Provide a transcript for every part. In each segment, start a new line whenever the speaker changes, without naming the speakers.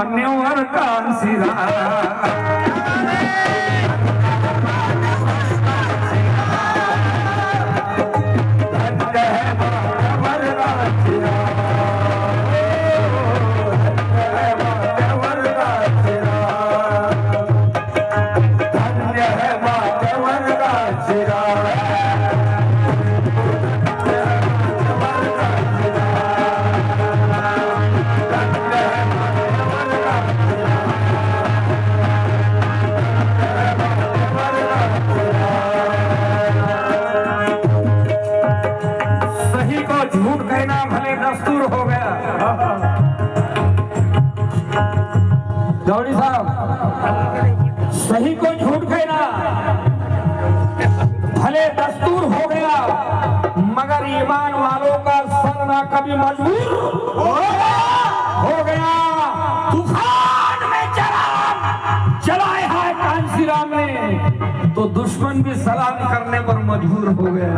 मान्यवर कांशीराम गौरी साहब, सही को झूठ कहना भले दस्तूर हो गया, मगर ईमान वालों का सरना कभी मजबूर हो गया। तूफान में चलाए है कांशीराम ने, तो दुश्मन भी सलाम करने पर मजबूर हो गया।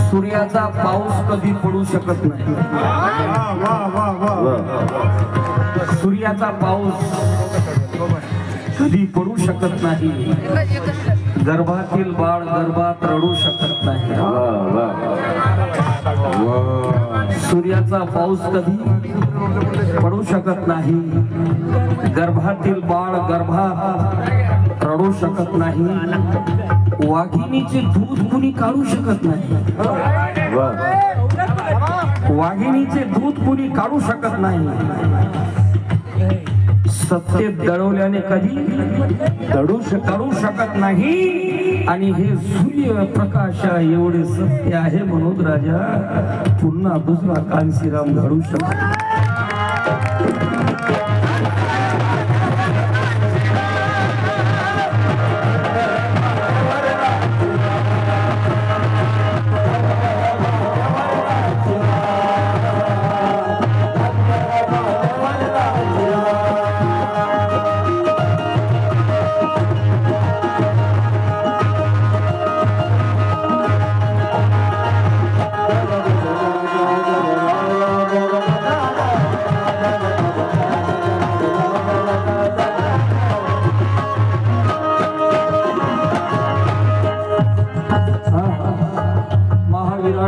सूर्याचा पाऊस कधी पडू शकत नाही, सूर्याचा पाऊस कधी पडू शकत नाही, गर्भातील बाळ गर्भात रडू शकत नाही। सूर्याचा पाऊस कधी पडू शकत नाही, गर्भातील बाळ गर्भात रडू शकत नाही, वाघिणीचे दूध कुणी काढू शकत नाही, वाघिणीचे दूध कुणी काढू शकत नाही। सत्तेत दडवल्याने कधी दडू शकत नाही, आणि हे सूर्यप्रकाश एवढे सत्य आहे म्हणून राजा पुन्हा दुसरा कांशीराम घडू शकतो।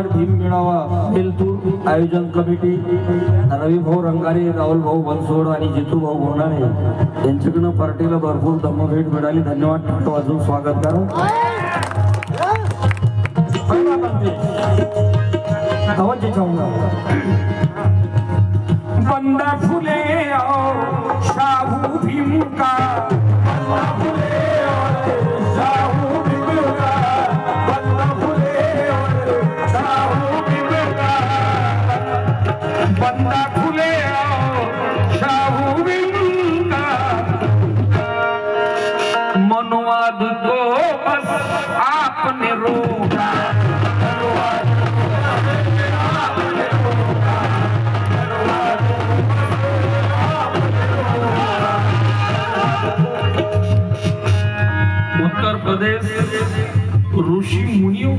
भीम मेळावा बेलतूर आयोजन कमिटी रविभाऊ रंगारे, राहुल भाऊ बनसोड आणि जितू भाऊ गोंडाणे यांच्याकडून पार्टीला भरपूर दमभेट मिळाली। धन्यवाद। टाळ्या वाजवून स्वागत करा। बंदा फुले और शाहू भीम का, बंदा फुले शाहू भीम का, मनवाद को बस आपने रोका, उत्तर प्रदेश ऋषि मुनियों